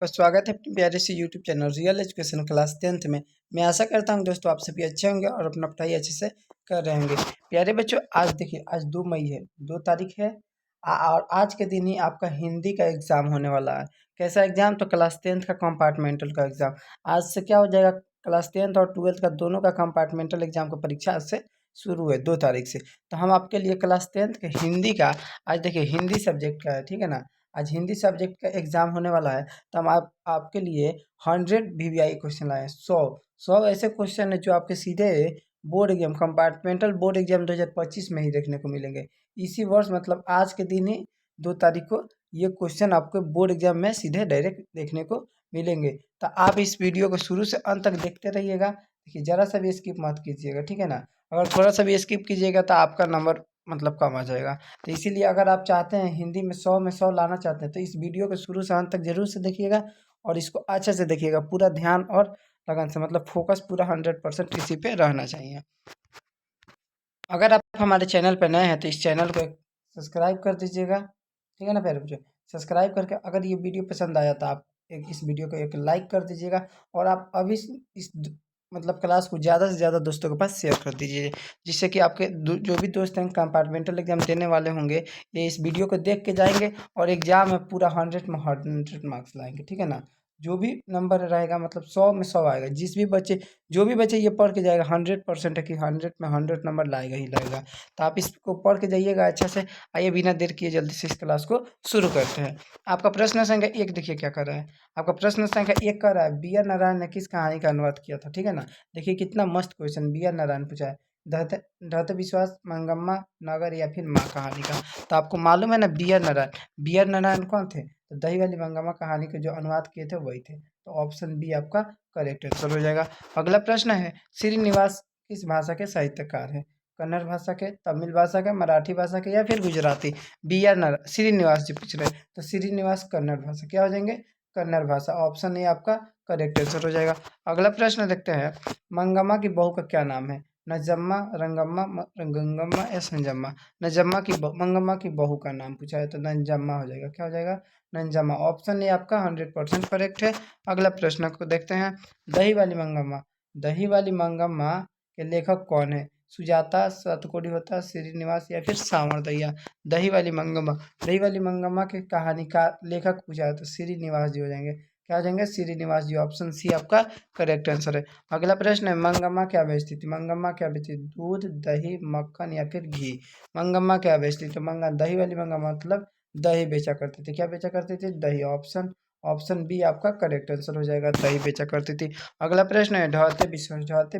तो स्वागत है अपने प्यारे से YouTube channel real education class 10th में। मैं आशा करता हूं दोस्तों आप सभी अच्छे होंगे और अपना पढ़ाई अच्छे से कर रहे होंगे। प्यारे बच्चों, आज देखिए, आज 2 मई है, 2 तारीख है। और आज के दिन ही आपका हिंदी का एग्ज़ाम होने वाला है। कैसा एग्ज़ाम? तो क्लास 10th का कंपार्टमेंटल का एग्ज़ाम। आज से क्या हो जाएगा, क्लास 10th और 12th का दोनों का कंपार्टमेंटल एग्ज़ाम का परीक्षा आज से शुरू है 2 तारीख से। तो हम आपके लिए क्लास 10th के हिंदी का, आज देखिए हिंदी सब्जेक्ट का है, ठीक है ना। आज हिंदी सब्जेक्ट का एग्ज़ाम होने वाला है। तो हम आपके लिए 100 वीवीआई क्वेश्चन लाए हैं। 100 ऐसे क्वेश्चन है जो आपके सीधे board exam, compartmental board exam 2025 में ही देखने को मिलेंगे। इसी वर्ष मतलब आज के दिन ही 2 तारीख को ये क्वेश्चन आपको बोर्ड एग्जाम में सीधे डायरेक्ट देखने को मिलेंगे। तो आप इस वीडियो को शुरू से अंत तक देखते रहिएगा। देखिए, ज़रा सा भी स्किप मत कीजिएगा, ठीक है ना। अगर थोड़ा सा भी स्किप कीजिएगा तो आपका नंबर मतलब कम आ जाएगा। तो इसीलिए अगर आप चाहते हैं हिंदी में 100 में 100 लाना चाहते हैं तो इस वीडियो को शुरू से अंत तक जरूर से देखिएगा और इसको अच्छे से देखिएगा, पूरा ध्यान और लगन से, मतलब फोकस पूरा 100% इसी पे रहना चाहिए। अगर आप हमारे चैनल पर नए हैं तो इस चैनल को सब्सक्राइब कर दीजिएगा, ठीक है ना प्यारे बच्चों। सब्सक्राइब करके अगर ये वीडियो पसंद आया तो आप इस वीडियो को एक लाइक कर दीजिएगा और आप अभी मतलब क्लास को ज़्यादा से ज़्यादा दोस्तों के पास शेयर कर दीजिए, जिससे कि आपके जो भी दोस्त हैं कंपार्टमेंटल एग्जाम देने वाले होंगे, ये इस वीडियो को देख के जाएंगे और एग्जाम में पूरा 100 में 100 मार्क्स लाएंगे, ठीक है ना। जो भी नंबर रहेगा मतलब 100 में 100 आएगा। जो भी बच्चे ये पढ़ के जाएगा 100% है कि 100 में 100 नंबर लाएगा ही लाएगा। तो आप इसको पढ़ के जाइएगा अच्छा से। आइए बिना देर किए जल्दी से इस क्लास को शुरू करते हैं। आपका प्रश्न संख्या 1 देखिए क्या कर रहा है। आपका प्रश्न संख्या 1 कर रहा है, बी आर नारायण ने किस कहानी का अनुवाद किया था, ठीक है ना। देखिए कितना मस्त क्वेश्चन बी आर नारायण पूछा है। ढहते ढहते विश्वास, मंगम्मा नगर या फिर माँ कहानी का। तो आपको मालूम है ना, बी आर नारायण कौन थे? तो दही वाली मंगम्मा कहानी के जो अनुवाद किए थे वही थे। तो ऑप्शन बी आपका करेक्ट आंसर हो जाएगा। अगला प्रश्न है, श्रीनिवास किस भाषा के साहित्यकार हैं? कन्नड़ भाषा के, तमिल भाषा के, मराठी भाषा के या फिर गुजराती? बी आर नारायण श्रीनिवास जी पूछ रहे हैं, तो श्रीनिवास कन्नड़ भाषा, क्या हो जाएंगे? कन्नड़ भाषा। ऑप्शन ए आपका करेक्ट आंसर हो जाएगा। अगला प्रश्न देखते हैं, मंगम्मा की बहू का क्या नाम है? नजम्मा, रंगम्मा, गंगम्मा या संजम्मा? मंगम्मा की बहू का नाम पूछा है तो नंजम्मा हो जाएगा। क्या हो जाएगा? नंजम्मा। ऑप्शन ए आपका 100% करेक्ट है। अगला प्रश्न को देखते हैं, दही वाली मंगम्मा, दही वाली मंगम्मा के लेखक कौन है? सुजाता, सतकोड़ी होता, श्रीनिवास या फिर सावरदैया? दही वाली मंगम्मा, दही वाली मंगम्मा के कहानी का लेखक पूछा है तो श्रीनिवास जी हो जाएंगे। क्या हो जाएंगे? श्रीनिवास जी। ऑप्शन सी आपका करेक्ट आंसर है। अगला प्रश्न है, मंगम्मा क्या बेचती थी? मंगम्मा क्या बेचती थी? दूध, दही, मक्खन या फिर घी? मंगम्मा क्या बेचती थी? दही वाली मंगम्मा मतलब दही बेचा करती थी। क्या बेचा करती थी? दही। ऑप्शन ऑप्शन बी आपका करेक्ट आंसर हो जाएगा, दही बेचा करती थी। अगला प्रश्न है, ढहते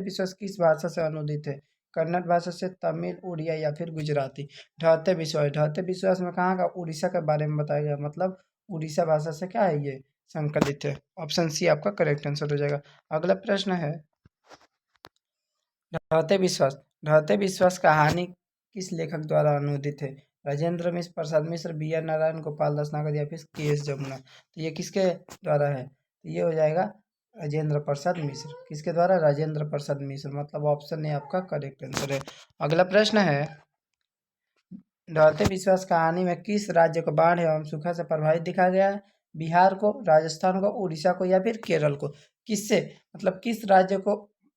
विश्वास किस भाषा से अनुदित है? कन्नड़ भाषा से, तमिल, उड़िया या फिर गुजराती? ढहते विश्वास में कहाँ का? उड़ीसा के बारे में बताया गया, मतलब उड़ीसा भाषा से क्या है ये संकलित है। ऑप्शन सी आपका करेक्ट आंसर हो जाएगा। अगला प्रश्न है, ढहते विश्वास कहानी किस लेखक द्वारा अनुदित है? राजेंद्र मिश्र, प्रसाद मिश्र, बी आर नारायण, गोपाल दास नागर या फिर के एस जमुना? तो ये किसके द्वारा है? तो ये हो जाएगा राजेंद्र प्रसाद मिश्र। किसके द्वारा? राजेंद्र प्रसाद मिश्र। मतलब ऑप्शन ए आपका करेक्ट आंसर है। अगला प्रश्न है, ढलते विश्वास कहानी में किस राज्य को बाढ़ एवं सूखा से प्रभावित दिखाया गया है? बिहार को, राजस्थान को, उड़ीसा को या फिर केरल को? किससे, मतलब किस राज्य को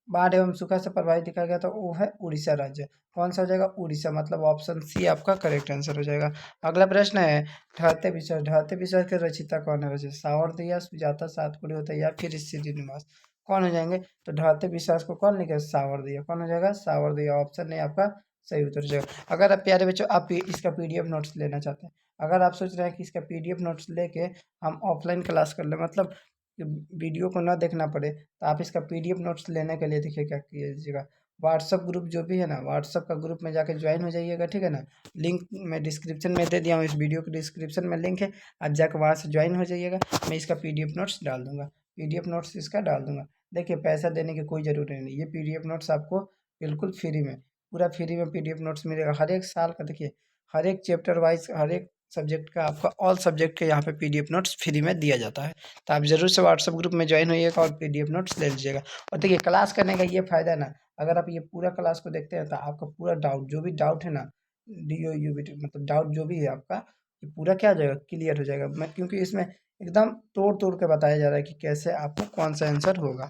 बाढ़ एवं सूखा से प्रभावित दिखाया गया? तो वो है उड़ीसा राज्य। कौन सा हो जाएगा? उड़ीसा। मतलब ऑप्शन सी आपका करेक्ट आंसर हो जाएगा। अगला प्रश्न है, ढहते विश्वास के रचिता कौन है? रचिता सावरदिया, सुजाता, सातपुड़ी होता है या फिर श्रीनिवास? कौन हो जाएंगे? तो ढहते विश्वास को कौन लिखे? सावरदिया। कौन हो जाएगा? सावरदिया। ऑप्शन है आपका सही उत्तर हो जाएगा। अगर आप प्यारे बच्चों आप इसका पीडीएफ नोट्स लेना चाहते हैं, अगर आप सोच रहे हैं कि इसका पीडीएफ नोट्स लेके हम ऑफलाइन क्लास कर लें, मतलब वीडियो को ना देखना पड़े, तो आप इसका पीडीएफ नोट्स लेने के लिए देखिए क्या कीजिएगा, व्हाट्सअप ग्रुप जो भी है ना, व्हाट्सअप का ग्रुप में जाकर ज्वाइन हो जाइएगा, ठीक है ना। लिंक मैं डिस्क्रिप्शन में दे दिया हूँ, इस वीडियो के डिस्क्रिप्शन में लिंक है, आप जाकर वहाँ से ज्वाइन हो जाइएगा। मैं इसका पीडीएफ नोट्स डाल दूंगा, पीडीएफ नोट्स इसका डाल दूंगा। देखिए, पैसा देने की कोई ज़रूरी नहीं, ये पीडीएफ नोट्स आपको बिल्कुल फ्री में, पूरा फ्री में पीडीएफ नोट्स मिलेगा हर एक साल का। देखिए, हर एक चैप्टर वाइज, हर एक सब्जेक्ट का आपका ऑल सब्जेक्ट के यहाँ पे पीडीएफ नोट्स फ्री में दिया जाता है। तो आप ज़रूर से व्हाट्सएप ग्रुप में ज्वाइन होइएगा और पीडीएफ नोट्स ले लीजिएगा। और देखिए, क्लास करने का ये फ़ायदा है ना, अगर आप ये पूरा क्लास को देखते हैं तो आपका पूरा डाउट, जो भी डाउट है ना, D O U B T, मतलब डाउट जो भी है आपका, ये पूरा क्या हो जाएगा? क्लियर हो जाएगा। मैं क्योंकि इसमें एकदम तोड़ तोड़ के बताया जा रहा है कि कैसे आपको कौन सा आंसर होगा।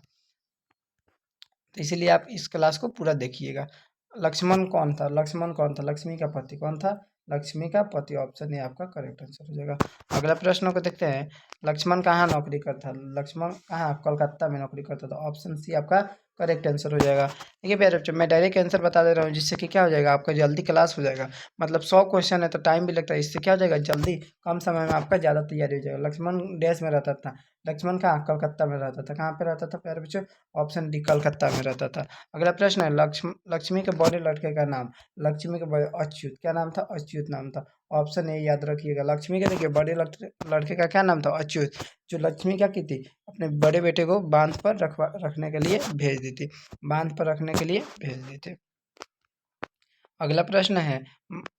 तो इसीलिए आप इस क्लास को पूरा देखिएगा। लक्ष्मण कौन था? लक्ष्मण कौन था? लक्ष्मी का पति कौन था? लक्ष्मी का पति, ऑप्शन ए आपका करेक्ट आंसर हो जाएगा। अगला प्रश्न को देखते हैं। लक्ष्मण कहाँ नौकरी करता? लक्ष्मण कहाँ? कोलकाता में नौकरी करता था, ऑप्शन सी आपका करेक्ट आंसर हो जाएगा। देखिए प्यारे बच्चों, मैं डायरेक्ट आंसर बता दे रहा हूँ, जिससे कि क्या हो जाएगा, आपका जल्दी क्लास हो जाएगा। मतलब 100 क्वेश्चन है तो टाइम भी लगता है, इससे क्या हो जाएगा, जल्दी कम समय में आपका ज़्यादा तैयारी हो जाएगा। लक्ष्मण देश में रहता था। लक्ष्मण कहाँ? कलकत्ता में रहता था। कहाँ पे रहता था प्यारे बच्चों? ऑप्शन डी कलकत्ता में रहता था। अगला प्रश्न है, लक्ष्मी के बड़े लड़के का नाम। लक्ष्मी के बड़े अच्युत, क्या नाम था? अच्युत नाम था। ऑप्शन ए याद रखिएगा। लक्ष्मी के देखिए बड़े लड़के का क्या नाम था? अच्युत। जो लक्ष्मी क्या की थी, अपने बड़े बेटे को बांध पर रखने के लिए भेज दी थी। बांध पर रखने के लिए भेज दी थी। अगला प्रश्न है,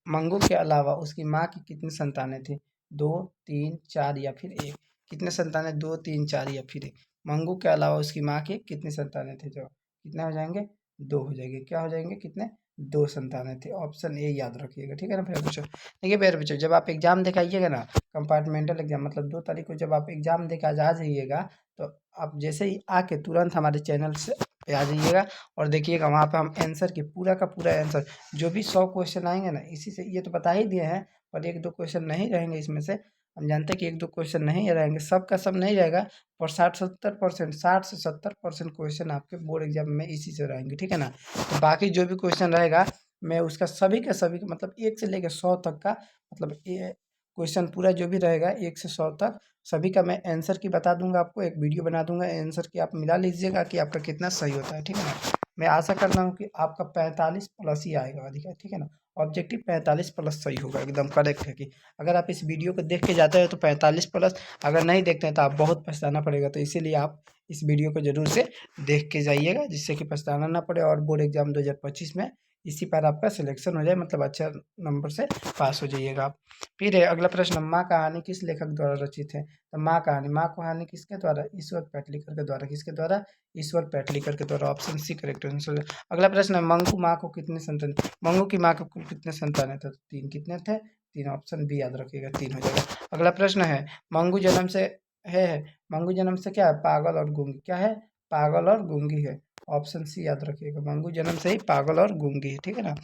मंगू के अलावा उसकी माँ की कितनी संतानें थी? 2, 3, 4 या फिर 1? कितने संतानें? 2, 3, 4 या फिर 1? मंगू के अलावा उसकी माँ की कितनी संतानें थी? जो कितने हो जाएंगे? 2 हो जाएंगे। क्या हो जाएंगे? कितने? 2 संतानें थी। ऑप्शन ए याद रखिएगा, ठीक है ना प्यारे बच्चों। देखिए प्यारे बच्चों, जब आप एग्जाम दिखाइएगा ना, कंपार्टमेंटल एग्जाम, मतलब 2 तारीख को जब आप एग्जाम देकर आ जाइएगा, तो आप जैसे ही आके तुरंत हमारे चैनल से पे आ जाइएगा और देखिएगा, वहाँ पे हम आंसर की पूरा का पूरा आंसर, जो भी 100 क्वेश्चन आएंगे ना, इसी से, ये तो बता ही दिए हैं, और 1-2 क्वेश्चन नहीं रहेंगे इसमें से। हम जानते हैं कि 1-2 क्वेश्चन नहीं रहेंगे, सब का सब नहीं रहेगा, पर 60-70%, 60 से 70% क्वेश्चन आपके बोर्ड एग्जाम में इसी से रहेंगे, ठीक है ना। तो बाकी जो भी क्वेश्चन रहेगा, मैं उसका सभी का सभी मतलब 1 से लेकर 100 तक का, मतलब ये क्वेश्चन पूरा जो भी रहेगा 1 से 100 तक, सभी का मैं आंसर की बता दूंगा आपको, एक वीडियो बना दूंगा आंसर की, आप मिला लीजिएगा कि आपका कितना सही होता है, ठीक है ना। मैं आशा करता हूँ कि आपका 45 प्लस ही आएगा अधिक, ठीक है ना। ऑब्जेक्टिव 45 प्लस सही होगा, एकदम करेक्ट है कि अगर आप इस वीडियो को देख के जाते हैं तो 45 प्लस, अगर नहीं देखते हैं तो आप बहुत पछताना पड़ेगा। तो इसीलिए आप इस वीडियो को जरूर से देख के जाइएगा, जिससे कि पछताना ना पड़े और बोर्ड एग्जाम 2025 में इसी पर आपका सिलेक्शन हो जाए, मतलब अच्छा नंबर से पास हो जाइएगा आप। फिर है अगला प्रश्न, माँ कहानी किस लेखक द्वारा रचित है? तो माँ कहानी किसके द्वारा? ईश्वर पैटलीकर के द्वारा। किसके द्वारा? ईश्वर पैटलीकर के द्वारा, ऑप्शन सी करेक्ट आंसर। अगला प्रश्न है, मंगू माँ को कितने संतान? मंगू की माँ को कुल कितने संतान थे? 3। कितने थे? 3, ऑप्शन बी याद रखिएगा, 3 हो जाएगा। अगला प्रश्न है, मंगू जन्म से है मंगू जन्म से क्या है? पागल और गूंगी। क्या है? पागल और गूंगी है, ऑप्शन सी याद रखिएगा। मंगू जन्म से ही पागल और गूंगी है, ठीक है ना।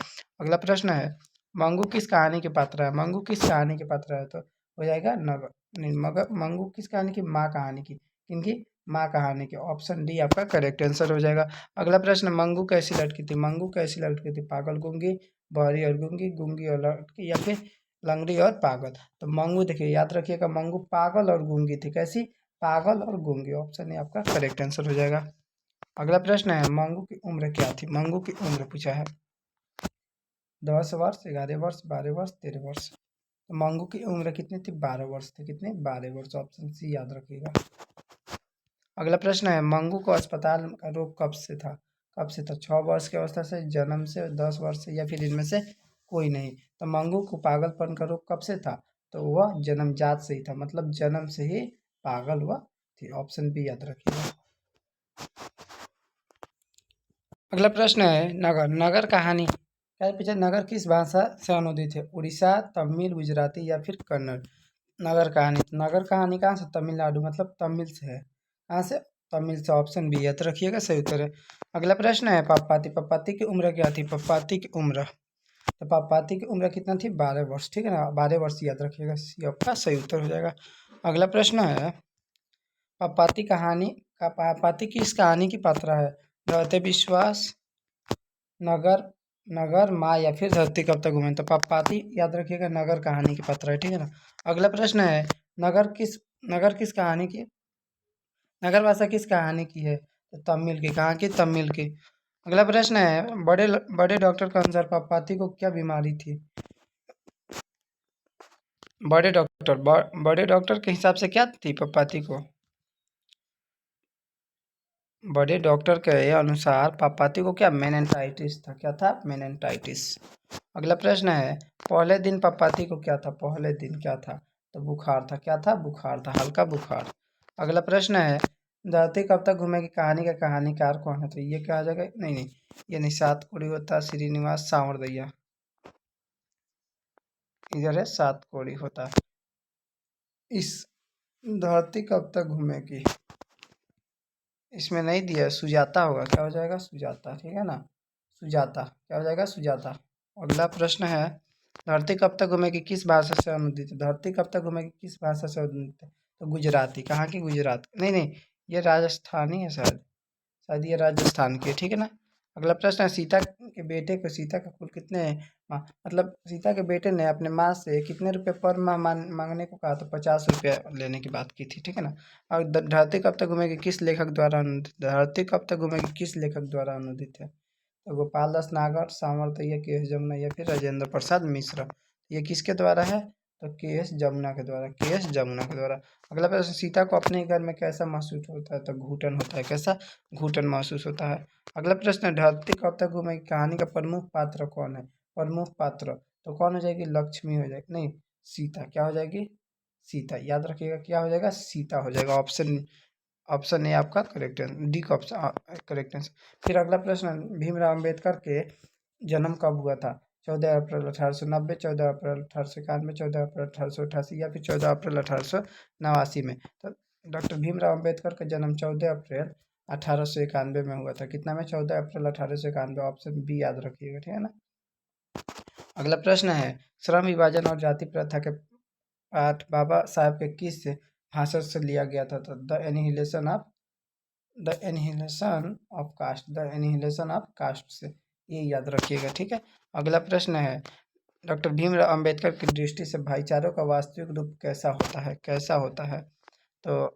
अगला प्रश्न है, मंगू किस कहानी के पात्र है? मंगू किस कहानी के पात्र है? तो हो जाएगा नगर, नहीं, मगर मंगू किस कहानी की? माँ कहानी की। किनकी? माँ कहानी की, ऑप्शन डी आपका करेक्ट आंसर हो जाएगा। अगला प्रश्न, मंगू कैसी लड़की थी? मंगू कैसी लड़की थी? पागल गूंगी, बहरी और गूंगी, गूंगी और लड़की, या फिर लंगड़ी और पागल? तो मंगू देखिए, याद रखिएगा, मंगू पागल और गूंगी थी। कैसी? पागल और गूंगी, ऑप्शन ए आपका करेक्ट आंसर हो जाएगा। अगला प्रश्न है, मंगू की उम्र क्या थी? मंगू की उम्र पूछा है, 10 वर्ष, 11 वर्ष, 12 वर्ष, 13 वर्ष। तो मंगू की उम्र कितनी थी? 12 वर्ष थी। कितनी? 12 वर्ष, ऑप्शन सी याद रखिएगा। अगला प्रश्न है, मंगू को अस्पताल का रोग कब से था? कब से था? 6 वर्ष की अवस्था से, जन्म से, 10 वर्ष से, या फिर इनमें से कोई नहीं? तो मंगू को पागलपन का रोग कब से था? तो वह जन्मजात से ही था, मतलब जन्म से ही पागल हुआ थी, ऑप्शन बी याद रखिएगा। अगला प्रश्न है, नगर, नगर कहानी क्या पूछा? नगर किस भाषा से अनुदित है? उड़ीसा, तमिल, गुजराती या फिर कन्नड़? नगर कहानी, नगर कहानी कहाँ से? तमिलनाडु, मतलब तमिल से है। कहाँ से? तमिल से, ऑप्शन बी याद रखिएगा, सही उत्तर है। अगला प्रश्न है, पप्पाती, पप्पाती की उम्र क्या थी? पप्पाती की उम्र, तो पप्पाती की उम्र कितना थी? 12 वर्ष, ठीक है ना, 12 वर्ष याद रखिएगा, सी आपका सही उत्तर हो जाएगा। अगला प्रश्न है, पप्पाती कहानी का, पप्पाती किस कहानी की पात्रा है? रहते विश्वास, नगर, नगर, माँ या फिर धरती कब तक घूमे? तो पप्पाती याद रखिएगा, नगर कहानी की पात्र है, ठीक है ना। अगला प्रश्न है, नगर किस नगर किस कहानी की, नगर भाषा किस कहानी की है? तो तमिल की। कहाँ की? तमिल की। अगला प्रश्न है, बड़े डॉक्टर के अनुसार पप्पाती को क्या बीमारी थी? बड़े डॉक्टर के हिसाब से क्या थी पप्पाती को? बड़े डॉक्टर के अनुसार पप्पाती को क्या? मेनिनजाइटिस था। क्या था? मेनिनजाइटिस। अगला प्रश्न है, पहले दिन पप्पाती को क्या था? पहले दिन क्या था? तो बुखार था। क्या था? बुखार था, हल्का बुखार। अगला प्रश्न है, धरती कब तक घूमेगी कहानी का कहानीकार कौन है? तो ये क्या आ जाएगा? नहीं नहीं, ये नहीं, सातकोड़ी होता, श्रीनिवास सावरदैया, इधर है सातकोड़ी होता। इस धरती कब तक घूमेगी? इसमें नहीं दिया, सुजाता होगा। क्या हो जाएगा? सुजाता, ठीक है ना। सुजाता क्या हो जाएगा? सुजाता। अगला प्रश्न है, धरती कब तक घूमेगी किस भाषा से अनुदित है? धरती कब तक घूमेगी किस भाषा से अनुदित है? तो गुजराती। कहाँ की? गुजरात। नहीं नहीं, ये राजस्थानी है शायद। शायद ये राजस्थान की है, ठीक है ना। अगला प्रश्न है, सीता के बेटे को, सीता का कुल कितने मतलब सीता के बेटे ने अपने माँ से कितने रुपए पर माह मांगने को कहा? तो 50 रुपया लेने की बात की थी, ठीक है ना। और धरती कब तक घूमेगी किस लेखक द्वारा अनुदित? धरती कब तक घूमेगी किस लेखक द्वारा अनुदित है? तो गोपाल दास नागर, सामर्थ्य, के एस जमुना या फिर राजेंद्र प्रसाद मिश्र। ये किसके द्वारा है? तो के एस जमुना के द्वारा, के एस जमुना के द्वारा। अगला प्रश्न, सीता को अपने घर में कैसा महसूस होता है? तो घुटन होता है। कैसा? घुटन महसूस होता है। अगला प्रश्न, धरती कब तक घूमेगी कहानी का प्रमुख पात्र कौन है? प्रमुख पात्र तो कौन हो जाएगी? लक्ष्मी हो जाएगी। नहीं, सीता। क्या हो जाएगी? सीता। याद रखिएगा, क्या हो जाएगा? सीता हो जाएगा। ऑप्शन ऑप्शन ए आपका करेक्ट है, डी का ऑप्शन करेक्ट है। फिर अगला प्रश्न, भीमराव अम्बेडकर के जन्म कब हुआ था? 14 अप्रैल 1890, 14 अप्रैल 1891, 14 अप्रैल 1888 या फिर 14 अप्रैल 1889 में। तो डॉक्टर भीमराव अम्बेडकर का जन्म 14 अप्रैल 1891 में हुआ था। कितना में? 14 अप्रैल 1891। ऑप्शन बी याद रखिएगा, ठीक है ना। अगला प्रश्न है, श्रम विभाजन और जाति प्रथा के पाठ बाबा साहब के किस भाषण से लिया गया था? तो the annihilation of caste, the annihilation of caste से, ये याद रखिएगा, ठीक है। अगला प्रश्न है, डॉक्टर भीमराव अंबेडकर की दृष्टि से भाईचारों का वास्तविक रूप कैसा होता है? कैसा होता है? तो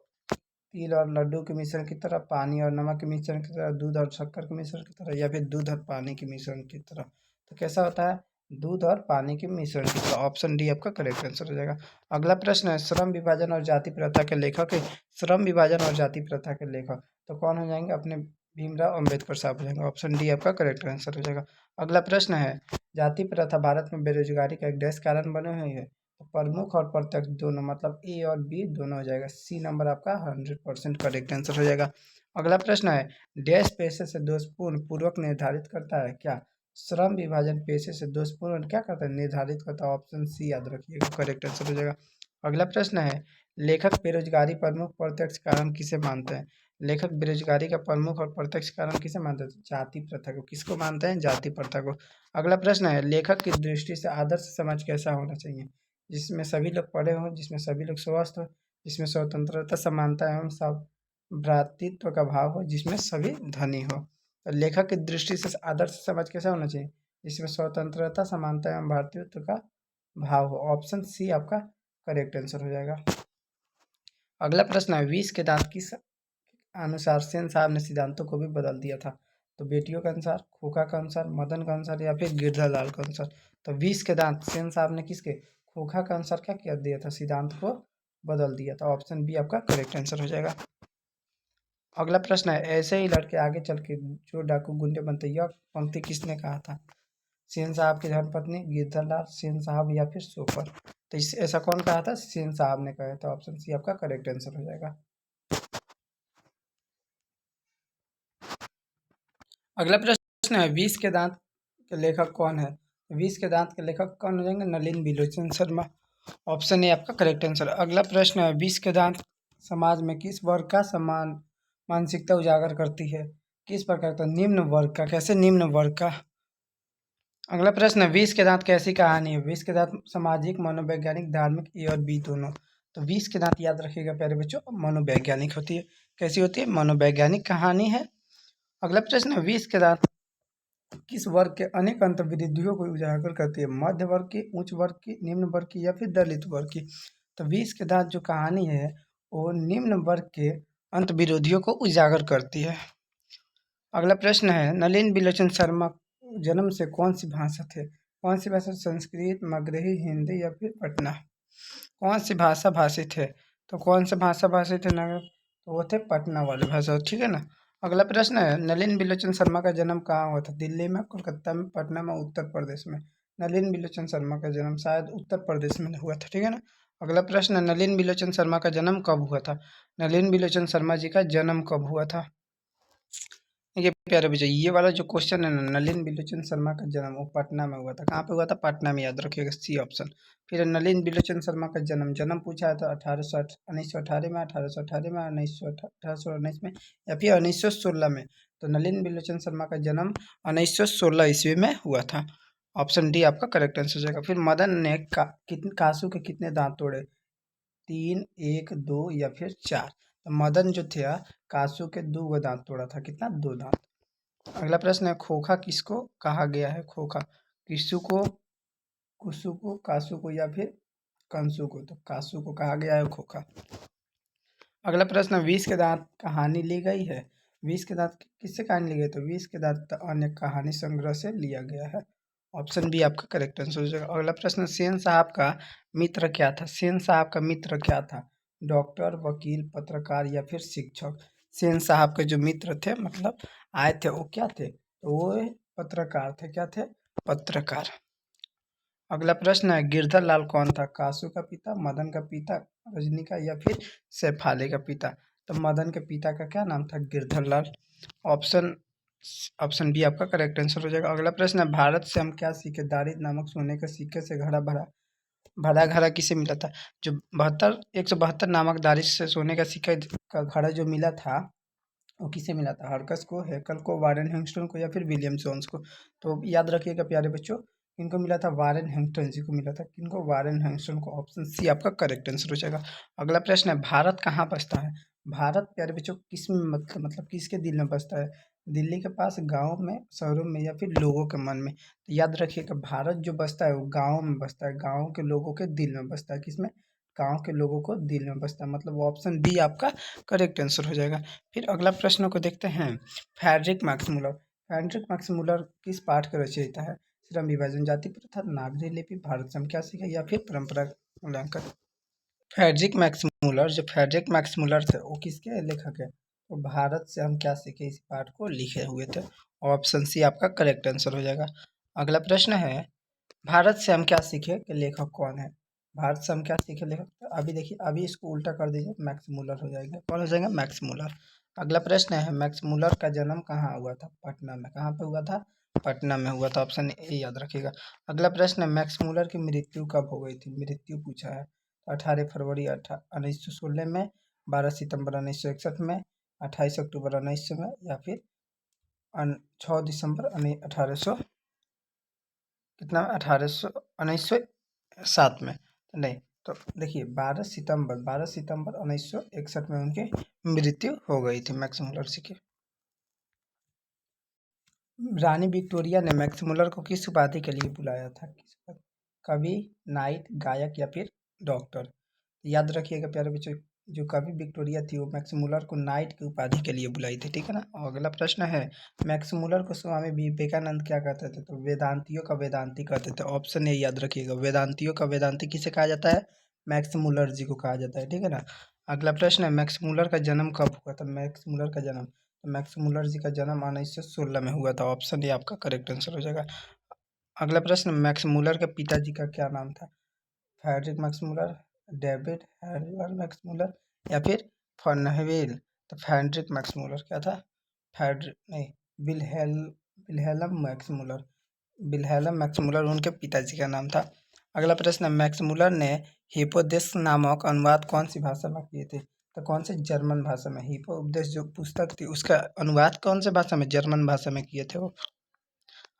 तिल और लड्डू के मिश्रण की तरह, पानी और नमक के मिश्रण की तरह, दूध और शक्कर के मिश्रण की तरह या फिर दूध और पानी के मिश्रण की तरह। तो कैसा होता है? दूध और पानी के मिश्रण की तरह। ऑप्शन डी आपका करेक्ट आंसर हो जाएगा। अगला प्रश्न है, श्रम विभाजन और जाति प्रथा के लेखक है। श्रम विभाजन और जाति प्रथा के लेखक तो कौन हो जाएंगे? अपने भीमराव अंबेडकर साहब हो जाएंगे। ऑप्शन डी आपका करेक्ट आंसर हो जाएगा। अगला प्रश्न है, जाति प्रथा भारत में बेरोजगारी का एक डैश कारण बने हुए है? तो प्रमुख और प्रत्यक्ष दोनों, मतलब ए और बी दोनों हो जाएगा। सी नंबर आपका 100% करेक्ट आंसर हो जाएगा। अगला प्रश्न है, डैश पेशे से दोषपूर्ण पूर्वक निर्धारित करता है क्या? श्रम विभाजन पेशे से दोषपूर्ण क्या करता है? निर्धारित करता है। ऑप्शन सी याद रखिएगा, करेक्ट आंसर हो जाएगा। अगला प्रश्न है, लेखक बेरोजगारी प्रमुख प्रत्यक्ष कारण किसे मानते हैं? लेखक बेरोजगारी का प्रमुख और प्रत्यक्ष कारण किसे मानते हैं? जाति प्रथा को। किसको मानते हैं? जाति प्रथा को। अगला प्रश्न है, लेखक की दृष्टि से आदर्श समाज कैसा होना चाहिए? जिसमें सभी लोग पढ़े हों, जिसमें सभी लोग स्वस्थ हो, जिसमें स्वतंत्रता, समानता एवं सब भ्रातृत्व का भाव हो, जिसमें सभी धनी हो। तो लेखक की दृष्टि से आदर्श समाज कैसा होना चाहिए? जिसमें स्वतंत्रता, समानता एवं भ्रातृत्व का भाव हो। ऑप्शन सी आपका करेक्ट आंसर हो जाएगा। अगला प्रश्न है, 20 के दांत किस अनुसार सेन साहब ने सिद्धांतों को भी बदल दिया था? तो बेटियों के अनुसार, खोखा के अनुसार, मदन के अनुसार या फिर गिरधालाल के अनुसार। तो 20 के दांत सेन साहब ने किसके? खोखा के अनुसार क्या किया दिया था? सिद्धांत को बदल दिया था। ऑप्शन बी आपका करेक्ट आंसर हो जाएगा। अगला प्रश्न है, ऐसे ही लड़के आगे चल के जो डाकू गुंडे बनते, यह पंक्ति किसने कहा था? सेन साहब की धर्मपत्नी, गिरधरलाल, सेन साहब या फिर सोफर। तो इस ऐसा कौन कहा था? सेन साहब ने कहा था। ऑप्शन सी आपका करेक्ट आंसर हो जाएगा। अगला प्रश्न है, 20 के दांत के लेखक कौन है? 20 के दांत के लेखक कौन हो जाएंगे? नलिन बिलोचन शर्मा। ऑप्शन ए आपका करेक्ट आंसर। अगला प्रश्न है, 20 के दांत समाज में किस वर्ग का समान मानसिकता उजागर करती है? किस प्रकार का? निम्न वर्ग का। कैसे? निम्न वर्ग का। अगला प्रश्न है, 20 के दांत कैसी कहानी है? 20 के दांत सामाजिक, मनोवैज्ञानिक, धार्मिक, ए और बी दोनों। तो 20 के दांत याद रखिएगा प्यारे बच्चों, मनोवैज्ञानिक होती है। कैसी होती है? मनोवैज्ञानिक कहानी है। अगला प्रश्न है, 20 के दांत किस वर्ग के अनेक अंतर्विरोधियों को उजागर करती है? मध्य वर्ग की, उच्च वर्ग की, निम्न वर्ग की या फिर दलित वर्ग की। तो 20 के दांत जो कहानी है वो निम्न वर्ग के अंतर्विरोधियों को उजागर करती है। अगला प्रश्न है, नलिन बिलोचन शर्मा जन्म से कौन सी भाषा थे? कौन सी भाषा? संस्कृत, मगही, हिंदी या फिर पटना। कौन सी भाषा भाषी थे? तो कौन से भाषा भाषी थे ना? तो वो थे पटना वाले भाषा, ठीक है ना। अगला प्रश्न है, नलिन बिलोचन शर्मा का जन्म कहाँ हुआ था? दिल्ली में, कोलकाता में, पटना में, उत्तर प्रदेश में। नलिन बिलोचन शर्मा का जन्म शायद उत्तर प्रदेश में हुआ था, ठीक है ना। अगला प्रश्न है, नलिन बिलोचन शर्मा का जन्म कब हुआ था? नलिन बिलोचन शर्मा जी का जन्म कब हुआ था? ये प्यारे बच्चों, ये वाला जो क्वेश्चन है ना, नलिन बिलोचन शर्मा का जन्म वो पटना में हुआ था। कहाँ पे हुआ था? पटना में, याद रखिएगा, सी ऑप्शन। फिर नलिन बिलोचन शर्मा का जन्म जन्म पूछा है तो 1918 में, 1818 में, 1819 में, या फिर 1916 में। तो नलिन बिलोचन शर्मा का जन्म 1916 ईस्वी में हुआ था। ऑप्शन डी आपका करेक्ट आंसर हो जाएगा। फिर मदन ने कितने कासू के कितने दांत तोड़े? 3, 1, 2 या फिर 4? तो मदन जो थे कासू के 2 गो दांत तोड़ा था। कितना? 2 दांत। अगला प्रश्न है, खोखा किसको कहा गया है? खोखा किसु को, कुसु को, कासु को या फिर कंसु को? तो कासु को कहा गया है खोखा। अगला प्रश्न, विष के दांत कहानी ली गई है। विष के दांत किससे कहानी ली गई? तो विष के दांत अन्य कहानी संग्रह से लिया गया है। ऑप्शन बी आपका करेक्ट आंसर हो जाएगा। अगला प्रश्न, सेन साहब का मित्र क्या था? सेन साहब का मित्र क्या था? डॉक्टर, वकील, पत्रकार या फिर शिक्षक? सेन साहब के जो मित्र थे, मतलब आए थे, वो क्या थे? तो वो पत्रकार थे। क्या थे? पत्रकार। अगला प्रश्न है, गिरधर लाल कौन था? कासू का पिता, मदन का पिता, रजनी का या फिर शेफाली का पिता? तो मदन के पिता का क्या नाम था? गिरधर लाल। ऑप्शन ऑप्शन बी आपका करेक्ट आंसर हो जाएगा। अगला प्रश्न है, भारत से हम क्या सीखे? दारिद नामक सोने के सिक्के से घड़ा भरा भरा घड़ा किसे मिला था? जो 172 नामक दारिद से सोने का सिक्का का घड़ा जो मिला था, वो किसे मिला था? हरकस को, हैकल को, वारेन हेंगस्टन को या फिर विलियम जोन्स को? तो याद रखिएगा प्यारे बच्चों, इनको मिला था वारेन हेंगस्टन जी को मिला था। किनको? वारेन हेंगस्टन को। ऑप्शन सी आपका करेक्ट आंसर हो जाएगा। अगला प्रश्न है, भारत कहाँ बसता है? भारत प्यारे बच्चों किस में मतलब किसके दिल में बसता है? दिल्ली के पास, गाँव में, शहरों में या फिर लोगों के मन में? तो याद रखिएगा, भारत जो बसता है वो गाँव में बसता है, गाँव के लोगों के दिल में बसता है। किसमें? गाँव के लोगों को दिल में बसता है, मतलब ऑप्शन डी आपका करेक्ट आंसर हो जाएगा। फिर अगला प्रश्न को देखते हैं, फ्रेडरिक मैक्समुलर। फ्रेडरिक मैक्समुलर किस पाठ के रचयिता है? श्रम विभाजन, जाति प्रथा, नागरिक लिपि, भारत से हम क्या सीखे या फिर परंपरा मूल्यांकन? फ्रेडरिक मैक्समुलर थे, वो किसके लेखक है? वो भारत से हम क्या सीखे इस पाठ को लिखे हुए थे। ऑप्शन सी आपका करेक्ट आंसर हो जाएगा। अगला प्रश्न है, भारत से हम क्या सीखे के लेखक कौन है? भारत से हम क्या सीखे लेखक? तो अभी देखिए, अभी इसको उल्टा कर दीजिए, मैक्स मूलर हो जाएगा। कौन हो जाएगा? Max Muller. अगला प्रश्न है, मैक्स मूलर का जन्म कहाँ हुआ था? पटना में। कहाँ पे हुआ था? पटना में हुआ था। ऑप्शन ए याद रखिएगा। अगला प्रश्न है, मैक्स मूलर की मृत्यु कब हो गई थी? मृत्यु पूछा है। 18 फरवरी 1916 में, 12 सितंबर 1961 में, 28 अक्टूबर 1900 में, या फिर 6 दिसंबर 1800 कितना? 1907 में। तो नहीं, तो देखिए 12 सितंबर 1961 में उनकी मृत्यु हो गई थी मैक्स मुलर सी की। रानी विक्टोरिया ने मैक्स मुलर को किस उपाधि के लिए बुलाया था? किस उपाधि? कवि, नाइट, गायक या फिर डॉक्टर? याद रखिएगा प्यारे बच्चों, जो कवि विक्टोरिया थी वो मैक्स मुलर को नाइट की उपाधि के लिए बुलाई थी, ठीक है ना। और अगला प्रश्न है, मैक्स मुलर को स्वामी विवेकानंद क्या कहते थे? तो वेदांतियों का वेदांती कहते थे। ऑप्शन ए याद रखिएगा, वेदांतियों का वेदांती किसे कहा जाता है? मैक्स मुलर जी को कहा जाता है, ठीक है ना। अगला प्रश्न है, मैक्स मुलर का जन्म कब हुआ था? मैक्स मुलर का जन्म, तो मैक्स मुलर जी का जन्म 1916 में हुआ था। ऑप्शन ए आपका करेक्ट आंसर हो जाएगा। अगला प्रश्न, मैक्स मुलर के पिताजी का क्या नाम था? फ्रेडरिक मैक्समुलर, डेविड हेरल मैक्समुलर या फिर फर्नवेल? तो फ्रेडरिक मैक्समुलर क्या था? फ्रेडरिक नहीं, विलहेल विल्हेल्म मैक्समुलर। विल्हेल्म मैक्समुलर उनके पिताजी का नाम था। अगला प्रश्न है, मैक्समुलर ने हिप्पोडेस नामक अनुवाद कौन सी भाषा में किए थे? तो कौन से? जर्मन भाषा में। हिप्पोडेस जो पुस्तक थी उसका अनुवाद कौन से भाषा में? जर्मन भाषा में किए थे वो।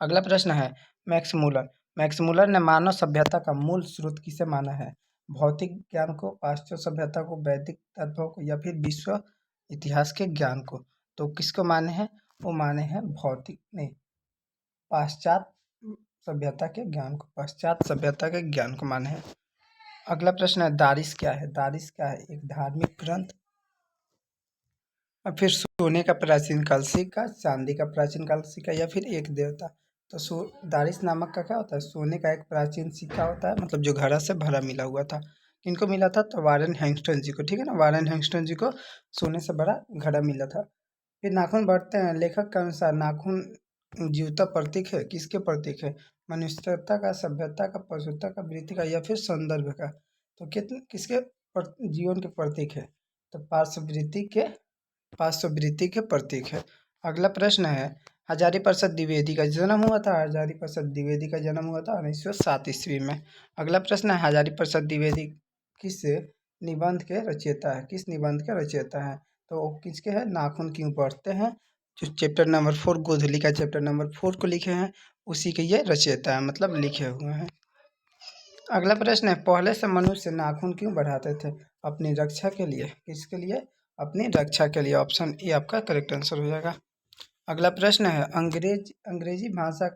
अगला प्रश्न है, मैक्समुलर मैक्समुलर ने मानव सभ्यता का मूल स्रोत किसे माना है? भौतिक ज्ञान को, पाश्चात्य सभ्यता को, वैदिक तत्वों को या फिर विश्व इतिहास के ज्ञान को? तो किसको माने हैं? वो माने हैं भौतिक नहीं, पाश्चात्य सभ्यता के ज्ञान को, पाश्चात्य सभ्यता के ज्ञान को माने हैं। अगला प्रश्न है, दारिस क्या है? दारिस क्या है? एक धार्मिक ग्रंथ, और फिर सोने का प्राचीन काल सिक्का, चांदी का प्राचीन काल सिक्का या फिर एक देवता? तो दारिस नामक का क्या होता है? सोने का एक प्राचीन सिक्का होता है, मतलब जो घड़ा से भरा मिला हुआ था। किनको मिला था? तो वारेन हेंगस्टन जी को, ठीक है ना। वारेन हेंगस्टन जी को सोने से भरा घड़ा मिला था। फिर नाखून बढ़ते हैं, लेखक के अनुसार नाखून जीवता प्रतीक है? किसके प्रतीक है? मनुष्यता का, सभ्यता का, पशुता का, वृत्ति का या फिर सौंदर्य का? तो कितने किसके जीवन के प्रतीक है? तो पार्श्ववृत्ति के प्रतीक है। अगला प्रश्न है, हजारी प्रसाद द्विवेदी का जन्म हुआ था। हजारी प्रसाद द्विवेदी का जन्म हुआ था 1907 ईस्वी में। अगला प्रश्न है, हजारी प्रसाद द्विवेदी किस निबंध के रचयिता है? किस निबंध के रचयिता है? तो किसके हैं? नाखून क्यों बढ़ते हैं, जो चैप्टर नंबर 4 गोधली का चैप्टर नंबर 4 को लिखे हैं, उसी के ये रचयिता है, मतलब लिखे हुए हैं। अगला प्रश्न है, पहले से मनुष्य नाखून क्यों बढ़ाते थे? अपनी रक्षा के लिए। किसके लिए? अपनी रक्षा के लिए। ऑप्शन ए आपका करेक्ट आंसर हो जाएगा। अगला प्रश्न है, अंग्रेजी भाषा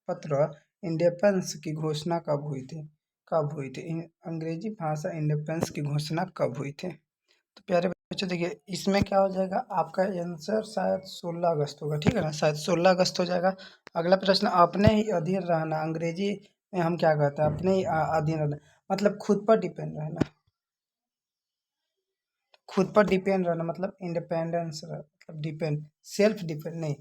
पत्र इंडिपेंडेंस की घोषणा कब हुई थी? कब हुई थी अंग्रेजी भाषा इंडिपेंडेंस की घोषणा कब हुई थी? तो प्यारे बच्चों देखिए, इसमें क्या हो जाएगा आपका आंसर, शायद 16 अगस्त होगा। ठीक है ना, शायद 16 अगस्त हो जाएगा। अगला प्रश्न, अपने ही अधीन रहना अंग्रेजी में हम क्या कहते हैं? अपने ही अधीन रहना मतलब खुद पर डिपेंड रहना। खुद पर डिपेंड रहना मतलब इंडिपेंडेंस, मतलब डिपेंड, सेल्फ डिपेंड नहीं,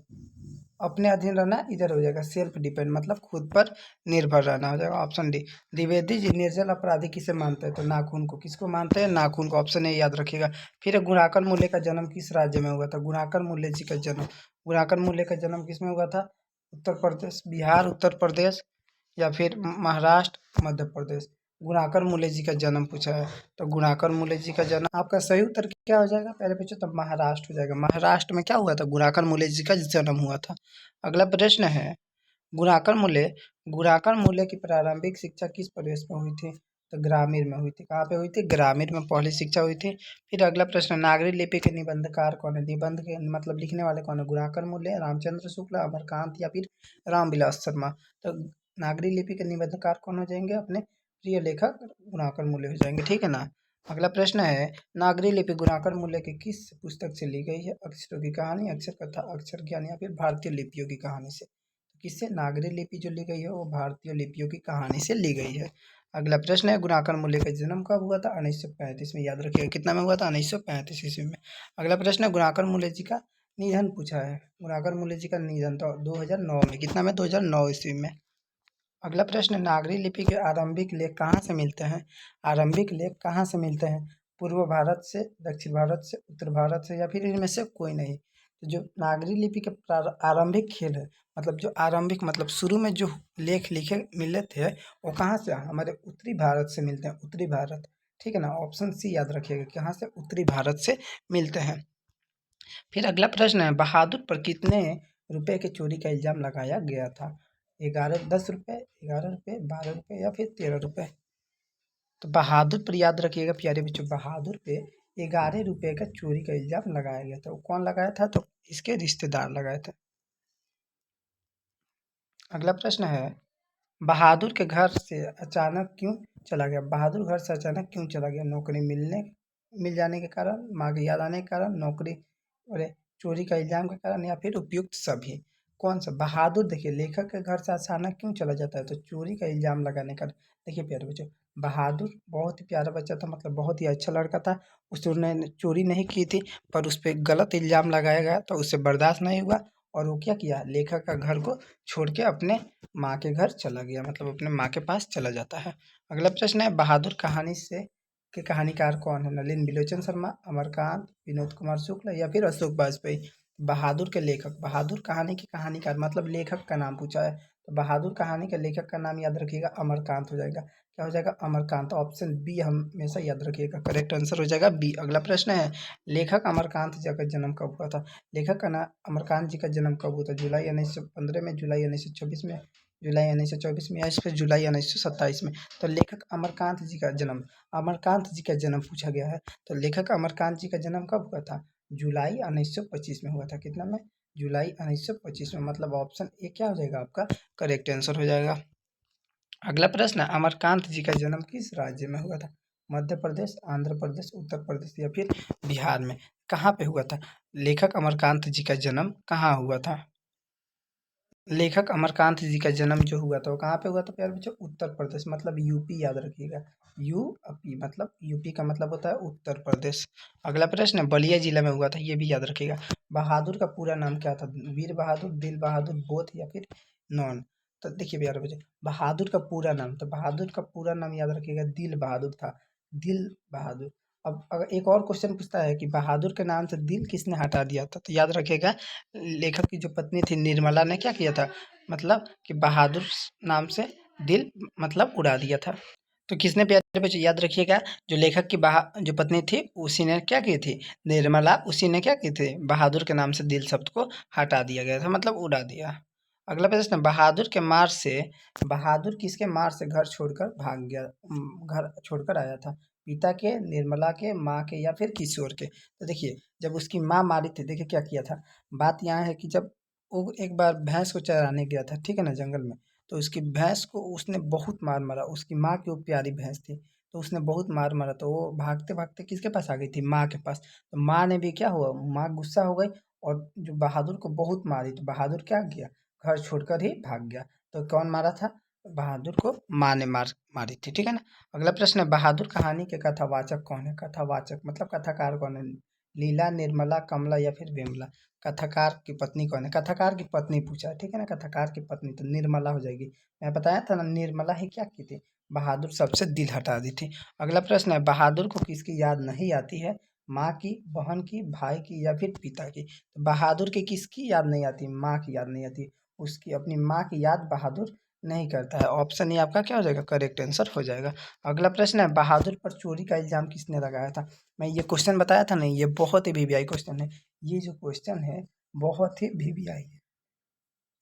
अपने अधीन रहना इधर हो जाएगा, सेल्फ डिपेंड मतलब खुद पर निर्भर रहना हो जाएगा। Option D. द्विवेदी जी निर्जल अपराधी किसे मानते हैं? तो नाखून को। किसको मानते हैं? नाखून को। ऑप्शन ए याद रखिएगा। फिर गुणाकर मूल्य का जन्म किस राज्य में हुआ था? गुणाकर मूल्य जी का जन्म, गुणाकर मूल्य का जन्म किस में हुआ था? उत्तर प्रदेश, बिहार, उत्तर प्रदेश या फिर महाराष्ट्र, मध्य प्रदेश। गुणाकर मूल्य जी का जन्म पूछा है, तो गुणाकर मूल्य जी का जन्म आपका सही उत्तर क्या हो जाएगा? पहले पूछो तब महाराष्ट्र हो जाएगा। महाराष्ट्र में क्या हुआ था? गुणाकर मूल्य जी का जन्म हुआ था। अगला प्रश्न है, गुणाकर मूल्य गुणाकर मूल्य की प्रारंभिक शिक्षा किस प्रदेश में हुई थी? तो ग्रामीण में हुई थी। कहाँ पे हुई थी? ग्रामीण में पहली शिक्षा हुई थी। फिर अगला प्रश्न, नागरी लिपि के निबंधकार कौन है? निबंध के मतलब लिखने वाले कौन है? गुणाकर मूल्य, रामचंद्र शुक्ला, अमरकांत या फिर रामविलास शर्मा। तो नागरी लिपि के निबंधकार कौन हो जाएंगे? अपने प्रिय लेखक गुणाकर मूल्य हो जाएंगे। ठीक है ना। अगला प्रश्न है, नागरी लिपि गुणाकर मूल्य की किस पुस्तक से ली गई है? अक्षरों की कहानी, अक्षर कथा, अक्षर ज्ञान या फिर भारतीय लिपियों की कहानी से। किससे? नागरी लिपि जो ली गई है वो भारतीय लिपियों की कहानी से ली गई है। अगला प्रश्न है, गुणाकर मूल्य का जन्म कब हुआ था? 1935 में। याद रखिएगा कितना में हुआ था? 1935 ईस्वी में। अगला प्रश्न है, गुणाकर मूल्य जी का निधन पूछा है। गुणाकर मूल्य जी का निधन तो 2009 में। कितना में? 2009 ईस्वी में। अगला प्रश्न, नागरी लिपि के आरंभिक लेख कहाँ से मिलते हैं? आरंभिक लेख कहाँ से मिलते हैं? पूर्व भारत से, दक्षिण भारत से, उत्तर भारत से या फिर इनमें से कोई नहीं। तो जो नागरी लिपि के आरंभिक खेल है, मतलब जो आरंभिक मतलब शुरू में जो लेख लिखे मिले थे वो कहाँ से? हमारे उत्तरी भारत से मिलते हैं, उत्तरी भारत। ठीक है ना, ऑप्शन सी याद रखिएगा, कहाँ से? उत्तरी भारत से मिलते हैं। फिर अगला प्रश्न है, बहादुर पर कितने रुपए के चोरी का इल्जाम लगाया गया था? 11, 10 रुपये, 11 रुपये, 12 रुपये या फिर 13 रुपये। तो बहादुर पर याद रखिएगा प्यारे बच्चों, बहादुर पे 11 रुपये का चोरी का इल्जाम लगाया गया था। वो कौन लगाया था? तो इसके रिश्तेदार लगाए थे। अगला प्रश्न है, बहादुर के घर से अचानक क्यों चला गया? बहादुर घर से अचानक क्यों चला गया? नौकरी मिल जाने के कारण, माँ की याद आने के कारण, नौकरी अरे चोरी का इल्जाम के कारण या फिर उपयुक्त सभी। कौन सा? बहादुर देखिए लेखक के घर से अचानक क्यों चला जाता है? तो चोरी का इल्जाम लगाने का। देखिए प्यारे बच्चों, बहादुर बहुत ही प्यारा बच्चा था, मतलब बहुत ही अच्छा लड़का था। उसने चोरी नहीं की थी, पर उस पर गलत इल्जाम लगाया गया तो उससे बर्दाश्त नहीं हुआ और वो क्या किया? लेखक का घर को छोड़ के अपने माँ के घर चला गया, मतलब अपने माँ के पास चला जाता है। अगला प्रश्न है, बहादुर कहानी से के कहानीकार कौन है? नलिन बिलोचन शर्मा, अमरकांत, विनोद कुमार शुक्ल या फिर अशोक वाजपेयी। बहादुर के लेखक, बहादुर कहानी के कहानीकार मतलब लेखक का नाम पूछा है, तो बहादुर कहानी के लेखक का नाम याद रखिएगा, अमरकांत हो जाएगा। क्या हो जाएगा? अमरकांत। ऑप्शन बी हमेशा याद रखिएगा, करेक्ट आंसर हो जाएगा बी। अगला प्रश्न है, लेखक अमरकांत जी का जन्म कब हुआ था? लेखक का नाम अमरकांत जी का जन्म कब हुआ था? जुलाई 1915 में, जुलाई 1926 में, जुलाई 1924 में या फिर जुलाई 1927 में। तो लेखक अमरकांत जी का जन्म, अमरकांत जी का जन्म पूछा गया है। तो लेखक अमरकांत जी का जन्म कब हुआ था? जुलाई 1925 में हुआ था। कितना में? जुलाई 1925 में, मतलब ऑप्शन ए क्या हो जाएगा आपका? करेक्ट आंसर हो जाएगा। अगला प्रश्न है, अमरकांत जी का जन्म किस राज्य में हुआ था? मध्य प्रदेश, आंध्र प्रदेश, उत्तर प्रदेश या फिर बिहार में। कहाँ पे हुआ था? लेखक अमरकांत जी का जन्म कहाँ हुआ था? लेखक अमरकांत जी का जन्म जो हुआ था वो कहाँ पे हुआ था प्यारे बच्चों? उत्तर प्रदेश, मतलब यूपी याद रखिएगा। यूपी मतलब यूपी का मतलब होता है उत्तर प्रदेश। अगला प्रश्न है, बलिया जिला में हुआ था, ये भी याद रखिएगा। बहादुर का पूरा नाम क्या था? वीर बहादुर, दिल बहादुर, बोथ या फिर नॉन। तो देखिए प्यारे बच्चों, बहादुर का पूरा नाम, तो बहादुर का पूरा नाम याद रखिएगा, दिल बहादुर था। दिल बहादुर। अब अगर एक और क्वेश्चन पूछता है कि बहादुर के नाम से दिल किसने हटा दिया था, तो याद रखिएगा लेखक की जो पत्नी थी निर्मला ने क्या किया था, मतलब कि बहादुर नाम से दिल मतलब उड़ा दिया था। तो किसने, प्यारे बच्चों याद रखिएगा, जो लेखक की जो पत्नी थी उसी ने क्या की थी, निर्मला, उसी ने क्या की थी, बहादुर के नाम से दिल शब्द को हटा दिया गया था, मतलब उड़ा दिया। अगला प्रश्न, बहादुर के मार से, बहादुर किसके मार से घर छोड़कर भाग गया, घर छोड़कर आया था, पिता के, निर्मला के, माँ के या फिर किशोर के। तो देखिए जब उसकी माँ मारी थी, देखिए क्या किया था, बात यहाँ है कि जब वो एक बार भैंस को चराने गया था, ठीक है ना, जंगल में, तो उसकी भैंस को उसने बहुत मार मारा, उसकी माँ की वो प्यारी भैंस थी, तो उसने बहुत मार मारा, तो वो भागते भागते किसके पास आ गई थी, माँ के पास। तो माँ ने भी क्या हुआ, माँ गुस्सा हो गई और जो बहादुर को बहुत मारी, तो बहादुर क्या किया, घर छोड़कर ही भाग गया। तो कौन मारा था, बहादुर को माँ ने मारी थी, ठीक है ना। अगला प्रश्न है, बहादुर कहानी के कथावाचक कौन है, कथावाचक मतलब कथाकार कौन है, लीला, निर्मला, कमला या फिर विमला। कथाकार की पत्नी कौन है, कथाकार की पत्नी पूछा है, ठीक है ना, कथाकार की पत्नी तो निर्मला हो जाएगी। मैं बताया था ना, निर्मला ही क्या की थी, बहादुर सबसे दिल हटा दी थी। अगला प्रश्न है, बहादुर को किसकी याद नहीं आती है, माँ की, बहन की, भाई की या फिर पिता की। तो बहादुर की किसकी याद नहीं आती, माँ की याद नहीं आती, उसकी अपनी माँ की याद बहादुर नहीं करता है। ऑप्शन ये आपका क्या हो जाएगा, करेक्ट आंसर हो जाएगा। अगला प्रश्न है, बहादुर पर चोरी का इल्जाम किसने लगाया था। मैं ये क्वेश्चन बताया था नहीं, ये बहुत ही वीवीआई क्वेश्चन है, ये जो क्वेश्चन है बहुत ही वीवीआई है।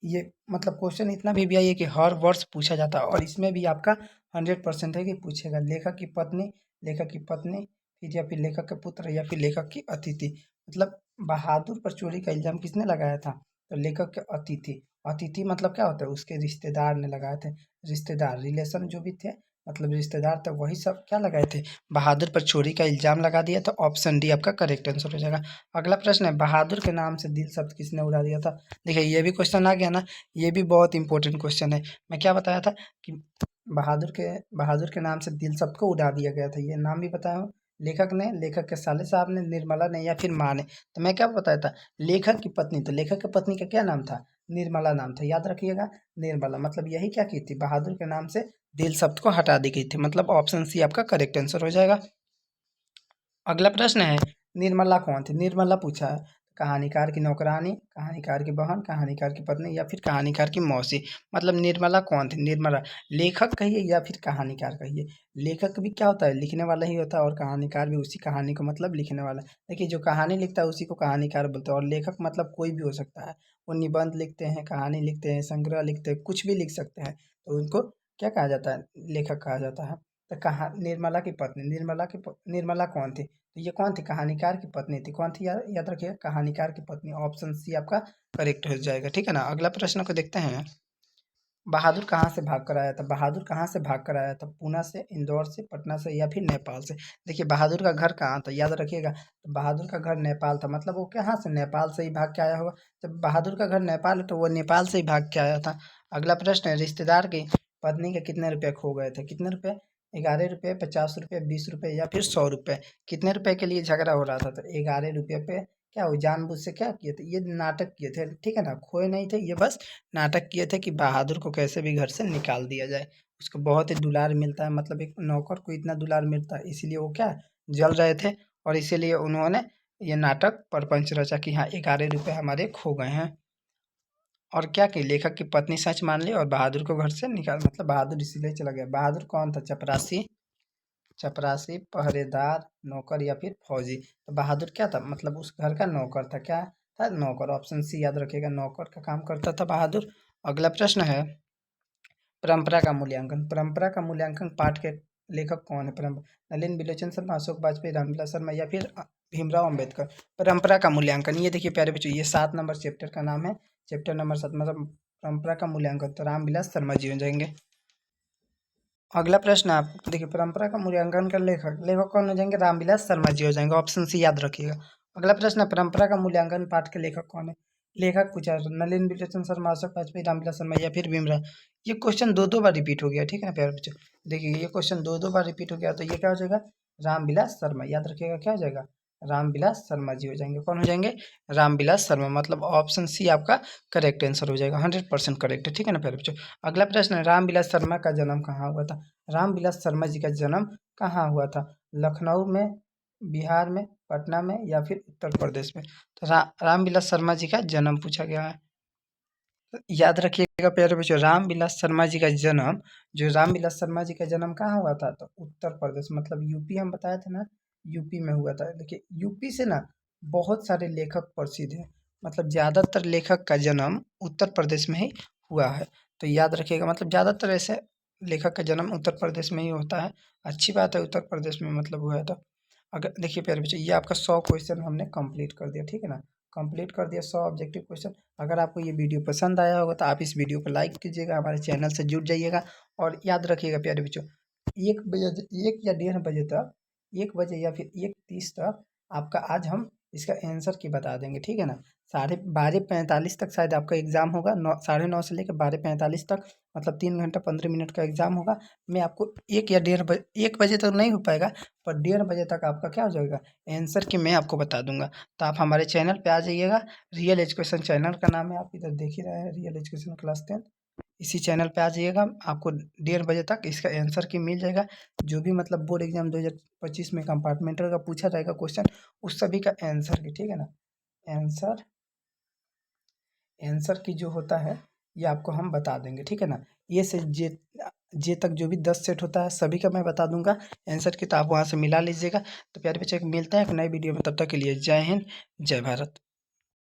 ये मतलब क्वेश्चन इतना वीवीआई है कि हर वर्ष पूछा जाता है, और इसमें भी आपका 100% है कि पूछेगा, लेखक की पत्नी, लेखक की पत्नी, फिर या फिर लेखक के पुत्र या फिर लेखक की अतिथि। मतलब बहादुर पर चोरी का इल्जाम किसने लगाया था, तो लेखक के अतिथि। अतिथि मतलब क्या होता है, उसके रिश्तेदार ने लगाए थे, रिश्तेदार, रिलेशन जो भी थे, मतलब रिश्तेदार, तो वही सब क्या लगाए थे, बहादुर पर चोरी का इल्जाम लगा दिया। तो ऑप्शन डी आपका करेक्ट आंसर हो जाएगा। अगला प्रश्न है, बहादुर के नाम से दिल शब्द किसने उड़ा दिया था। देखिए ये भी क्वेश्चन आ गया ना, ये भी बहुत इंपॉर्टेंट क्वेश्चन है। मैं क्या बताया था कि बहादुर के नाम से दिल शब्द को उड़ा दिया गया था, ये नाम भी बताया हूँ। लेखक ने, लेखक के साले साहब ने, निर्मला ने या फिर माँ ने। तो मैं क्या बताया था, लेखक की पत्नी, तो लेखक की पत्नी का क्या नाम था, निर्मला नाम था, याद रखिएगा, निर्मला। मतलब यही क्या की थी, बहादुर के नाम से दिल शब्द को हटा दी गई थी, मतलब ऑप्शन सी आपका करेक्ट आंसर हो जाएगा। अगला प्रश्न है, निर्मला कौन थी, निर्मला पूछा है, कहानीकार की नौकरानी, कहानीकार की बहन, कहानीकार की पत्नी या फिर कहानीकार की मौसी। मतलब निर्मला कौन थी, निर्मला लेखक कहिए या फिर कहानीकार कहिए। लेखक भी क्या होता है, लिखने वाला ही होता है, और कहानीकार भी उसी कहानी को मतलब लिखने वाला। देखिए जो कहानी लिखता है उसी को कहानीकार बोलते हैं, और लेखक मतलब कोई भी हो सकता है, वो निबंध लिखते हैं, कहानी लिखते हैं, संग्रह लिखते हैं, कुछ भी लिख सकते हैं, तो उनको क्या कहा जाता है, लेखक कहा जाता है। तो कहा निर्मला की पत्नी, निर्मला कौन थी, तो ये कौन थी, कहानीकार की पत्नी थी। कौन थी, याद रखिएगा, कहानीकार की पत्नी। ऑप्शन सी आपका करेक्ट हो जाएगा, ठीक है ना। अगला प्रश्न को देखते हैं, बहादुर कहाँ से भाग कर आया था, बहादुर कहाँ से भाग कर आया था, पूना से, इंदौर से, पटना से या फिर नेपाल से। देखिए बहादुर का घर कहाँ था, याद रखिएगा, तो बहादुर का घर नेपाल था, मतलब वो कहाँ से, नेपाल से ही भाग के आया होगा। जब बहादुर का घर नेपाल है तो वो नेपाल से ही भाग के आया था। अगला प्रश्न है, रिश्तेदार की पत्नी के कितने रुपए खो गए थे, कितने रुपए, 11 रुपये, 50 रुपये, 20 रुपये या फिर 100 रुपये। कितने रुपए के लिए झगड़ा हो रहा था, तो 11 रुपये पे क्या हुआ, जानबूझ से क्या किए थे, ये नाटक किए थे, ठीक है ना, खोए नहीं थे, ये बस नाटक किए थे कि बहादुर को कैसे भी घर से निकाल दिया जाए। उसको बहुत ही दुलार मिलता है, मतलब एक नौकर को इतना दुलार मिलता है, इसीलिए वो क्या जल रहे थे, और इसीलिए उन्होंने ये नाटक प्रपंच रचा कि हाँ 11 रुपये हमारे खो गए हैं। और क्या कि लेखक की पत्नी सच मान ली और बहादुर को घर से निकाल, मतलब बहादुर इसीलिए चला गया। बहादुर कौन था, चपरासी, चपरासी, पहरेदार, नौकर या फिर फौजी। तो बहादुर क्या था, मतलब उस घर का नौकर था, क्या था, नौकर। ऑप्शन सी याद रखिएगा, नौकर का काम करता था बहादुर। अगला प्रश्न है, परंपरा का मूल्यांकन, परंपरा का मूल्यांकन पाठ के लेखक कौन है, परंपरा, नलिन विलोचन शर्मा, अशोक वाजपेयी, रामविलास शर्मा या फिर भीमराव अंबेडकर। परंपरा का मूल्यांकन, ये देखिए प्यारे बच्चों, ये 7 नंबर चैप्टर का नाम है, चैप्टर नंबर 7, मतलब परंपरा का मूल्यांकन, तो रामविलास शर्मा जी हो जाएंगे। अगला प्रश्न आप देखिए, परंपरा का मूल्यांकन का लेखक, लेखक कौन हो जाएंगे, रामविलास शर्मा जी हो जाएंगे, ऑप्शन सी याद रखिएगा। अगला प्रश्न है, परंपरा का मूल्यांकन पाठ के लेखक कौन है, लेखक पूछा है, नलिन विलोचन शर्मा, अशोक वाजपेयी, रामविलास शर्मा या फिर भीमराव। ये क्वेश्चन दो दो बार रिपीट हो गया, ठीक है ना प्यारे बच्चों। देखिए ये क्वेश्चन दो दो बार रिपीट हो गया, तो ये क्या हो जाएगा, रामविलास शर्मा, याद रखिएगा क्या हो जाएगा, रामविलास शर्मा जी हो जाएंगे। कौन हो जाएंगे, रामविलास शर्मा, मतलब ऑप्शन सी आपका करेक्ट आंसर हो जाएगा, 100% करेक्ट है, ठीक है ना प्यारे बच्चों। अगला प्रश्न है, रामविलास शर्मा का जन्म कहाँ हुआ था, रामविलास शर्मा जी का जन्म कहाँ हुआ था, लखनऊ में, बिहार में, पटना में या फिर उत्तर प्रदेश में। तो रामविलास शर्मा जी का जन्म पूछा गया है। तो याद रखिएगा प्यारे बच्चों, रामविलास शर्मा जी का जन्म, जो रामविलास शर्मा जी का जन्म कहाँ हुआ था, तो उत्तर प्रदेश, मतलब यूपी हम बताए थे ना, यूपी में हुआ था। देखिए यूपी से ना बहुत सारे लेखक प्रसिद्ध हैं, मतलब ज़्यादातर लेखक का जन्म उत्तर प्रदेश में ही हुआ है। तो याद रखिएगा, मतलब ज़्यादातर ऐसे लेखक का जन्म उत्तर प्रदेश में ही होता है। अच्छी बात है, उत्तर प्रदेश में मतलब हुआ है। तो अगर देखिए प्यारे बच्चों, ये आपका 100 क्वेश्चन हमने कंप्लीट कर दिया, ठीक है ना, कंप्लीट कर दिया 100 ऑब्जेक्टिव क्वेश्चन। अगर आपको ये वीडियो पसंद आया होगा तो आप इस वीडियो को लाइक कीजिएगा, हमारे चैनल से जुड़ जाइएगा। और याद रखिएगा प्यारे बच्चों, 1 या 1:30 बजे तक, 1 बजे या फिर 1:30 तक आपका आज हम इसका आंसर की बता देंगे, ठीक है ना। 12:45 तक शायद आपका एग्ज़ाम होगा, 9, 9:30 से लेकर 12:45 तक, मतलब 3 घंटा 15 मिनट का एग्ज़ाम होगा। मैं आपको 1 या 1:30 बजे, 1 बजे तक नहीं हो पाएगा, पर 1:30 बजे तक आपका क्या हो जाएगा, आंसर की मैं आपको बता दूंगा। तो आप हमारे चैनल पे आ जाइएगा, रियल एजुकेशन चैनल का नाम है, आप इधर देख ही रहे हैं, रियल एजुकेशन क्लास 10। इसी चैनल पे आ जाइएगा, आपको 1:30 बजे तक इसका आंसर की मिल जाएगा। जो भी मतलब बोर्ड एग्जाम 2025 में कंपार्टमेंटल का पूछा जाएगा क्वेश्चन, उस सभी का आंसर की, ठीक है ना, आंसर आंसर की जो होता है ये आपको हम बता देंगे, ठीक है ना। ये से जे तक जो भी 10 सेट होता है सभी का मैं बता दूंगा आंसर की, तो आप वहाँ से मिला लीजिएगा। तो प्यारे बच्चे मिलते हैं एक नए वीडियो में, तब तक के लिए जय हिंद, जय भारत।